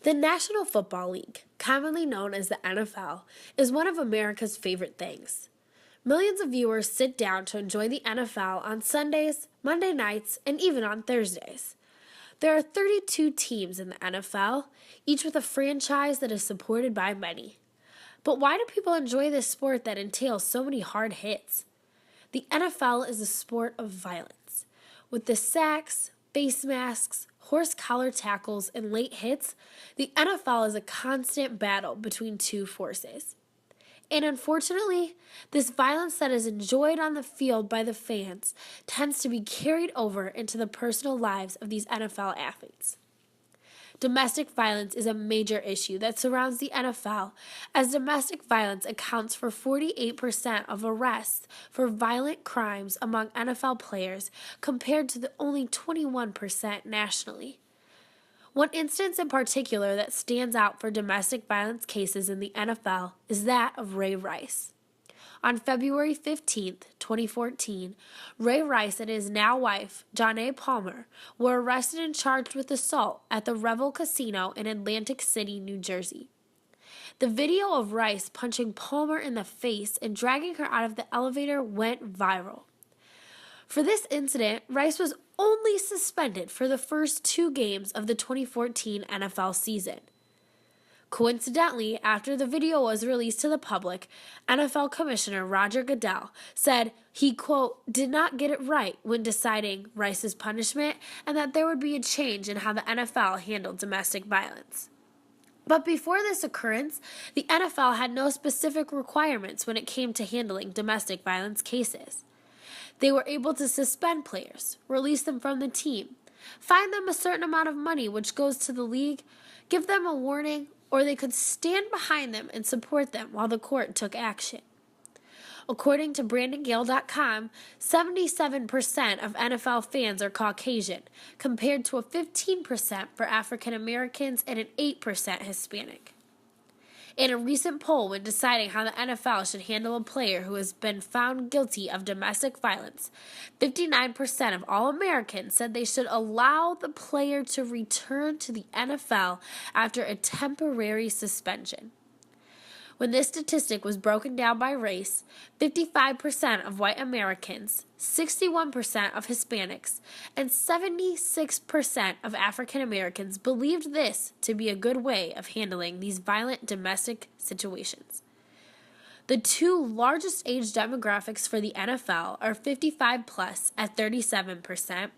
The National Football League, commonly known as the NFL, is one of America's favorite things. Millions of viewers sit down to enjoy the NFL on Sundays, Monday nights, and even on Thursdays. There are 32 teams in the NFL, each with a franchise that is supported by many. But why do people enjoy this sport that entails so many hard hits? The NFL is a sport of violence. With the sacks, face masks, horse collar tackles, and late hits, the NFL is a constant battle between two forces. And unfortunately, this violence that is enjoyed on the field by the fans tends to be carried over into the personal lives of these NFL athletes. Domestic violence is a major issue that surrounds the NFL, as domestic violence accounts for 48% of arrests for violent crimes among NFL players compared to the only 21% nationally. One instance in particular that stands out for domestic violence cases in the NFL is that of Ray Rice. On February 15, 2014, Ray Rice and his now wife, Jonna Palmer, were arrested and charged with assault at the Revel Casino in Atlantic City, New Jersey. The video of Rice punching Palmer in the face and dragging her out of the elevator went viral. For this incident, Rice was only suspended for the first 2 games of the 2014 NFL season. Coincidentally, after the video was released to the public, NFL Commissioner Roger Goodell said he, quote, did not get it right when deciding Rice's punishment and that there would be a change in how the NFL handled domestic violence. But before this occurrence, the NFL had no specific requirements when it came to handling domestic violence cases. They were able to suspend players, release them from the team, fine them a certain amount of money which goes to the league, give them a warning, or they could stand behind them and support them while the court took action. According to BrandonGale.com, 77% of NFL fans are Caucasian, compared to a 15% for African Americans and an 8% Hispanic. In a recent poll when deciding how the NFL should handle a player who has been found guilty of domestic violence, 59% of all Americans said they should allow the player to return to the NFL after a temporary suspension. When this statistic was broken down by race, 55% of white Americans, 61% of Hispanics, and 76% of African Americans believed this to be a good way of handling these violent domestic situations. The 2 largest age demographics for the NFL are 55 plus at 37%,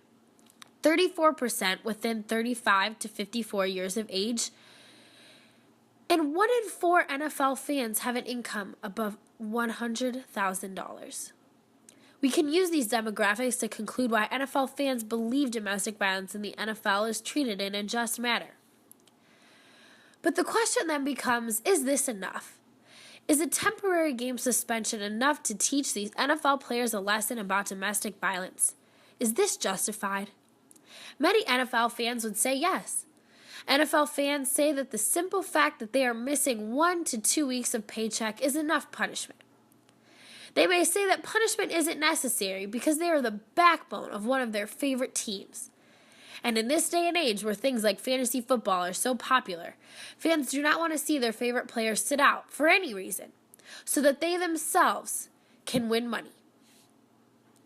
34% within 35 to 54 years of age, and 1 in 4 NFL fans have an income above $100,000. We can use these demographics to conclude why NFL fans believe domestic violence in the NFL is treated in a just manner. But the question then becomes, is this enough? Is a temporary game suspension enough to teach these NFL players a lesson about domestic violence? Is this justified? Many NFL fans would say yes. NFL fans say that the simple fact that they are missing 1 to 2 weeks of paycheck is enough punishment. They may say that punishment isn't necessary because they are the backbone of one of their favorite teams. And in this day and age where things like fantasy football are so popular, fans do not want to see their favorite players sit out for any reason, so that they themselves can win money.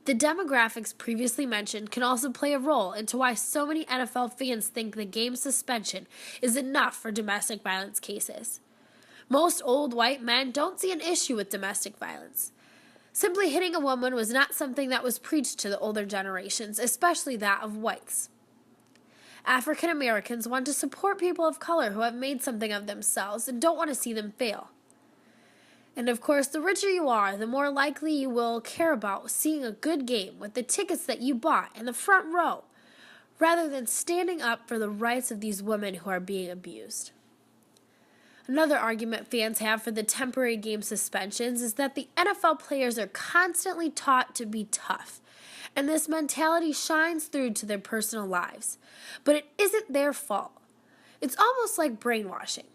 The demographics previously mentioned can also play a role into why so many NFL fans think the game suspension is enough for domestic violence cases. Most old white men don't see an issue with domestic violence. Simply hitting a woman was not something that was preached to the older generations, especially that of whites. African Americans want to support people of color who have made something of themselves and don't want to see them fail. And of course, the richer you are, the more likely you will care about seeing a good game with the tickets that you bought in the front row, rather than standing up for the rights of these women who are being abused. Another argument fans have for the temporary game suspensions is that the NFL players are constantly taught to be tough, and this mentality shines through to their personal lives. But it isn't their fault. It's almost like brainwashing.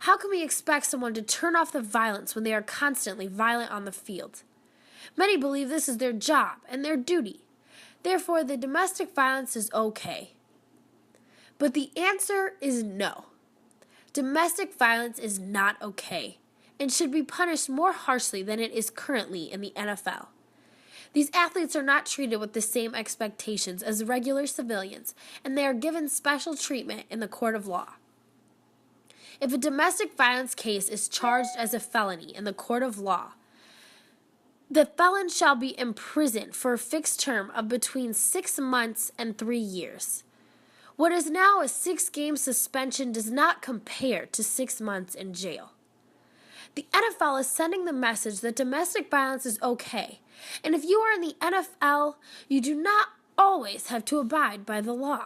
How can we expect someone to turn off the violence when they are constantly violent on the field? Many believe this is their job and their duty. Therefore, the domestic violence is okay. But the answer is no. Domestic violence is not okay and should be punished more harshly than it is currently in the NFL. These athletes are not treated with the same expectations as regular civilians, and they are given special treatment in the court of law. If a domestic violence case is charged as a felony in the court of law, the felon shall be imprisoned for a fixed term of between 6 months and 3 years. What is now a 6-game suspension does not compare to 6 months in jail. The NFL is sending the message that domestic violence is okay, and if you are in the NFL, you do not always have to abide by the law.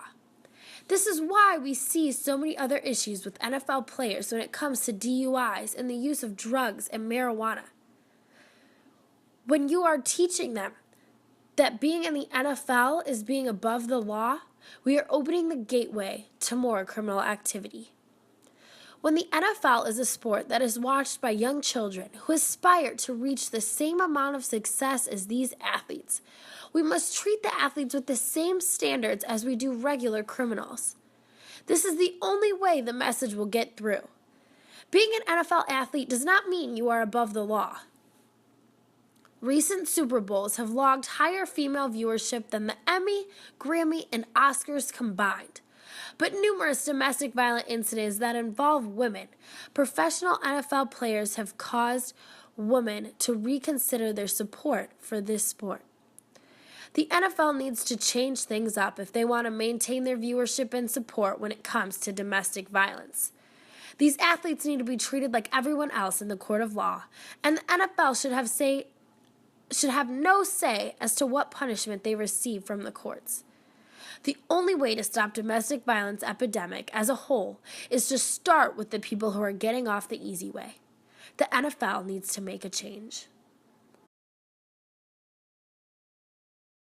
This is why we see so many other issues with NFL players when it comes to DUIs and the use of drugs and marijuana. When you are teaching them that being in the NFL is being above the law, we are opening the gateway to more criminal activity. When the NFL is a sport that is watched by young children who aspire to reach the same amount of success as these athletes, we must treat the athletes with the same standards as we do regular criminals. This is the only way the message will get through. Being an NFL athlete does not mean you are above the law. Recent Super Bowls have logged higher female viewership than the Emmy, Grammy, and Oscars combined. But numerous domestic violent incidents that involve women, professional NFL players have caused women to reconsider their support for this sport. The NFL needs to change things up if they want to maintain their viewership and support when it comes to domestic violence. These athletes need to be treated like everyone else in the court of law, and the NFL should have no say as to what punishment they receive from the courts. The only way to stop domestic violence epidemic as a whole is to start with the people who are getting off the easy way. The NFL needs to make a change.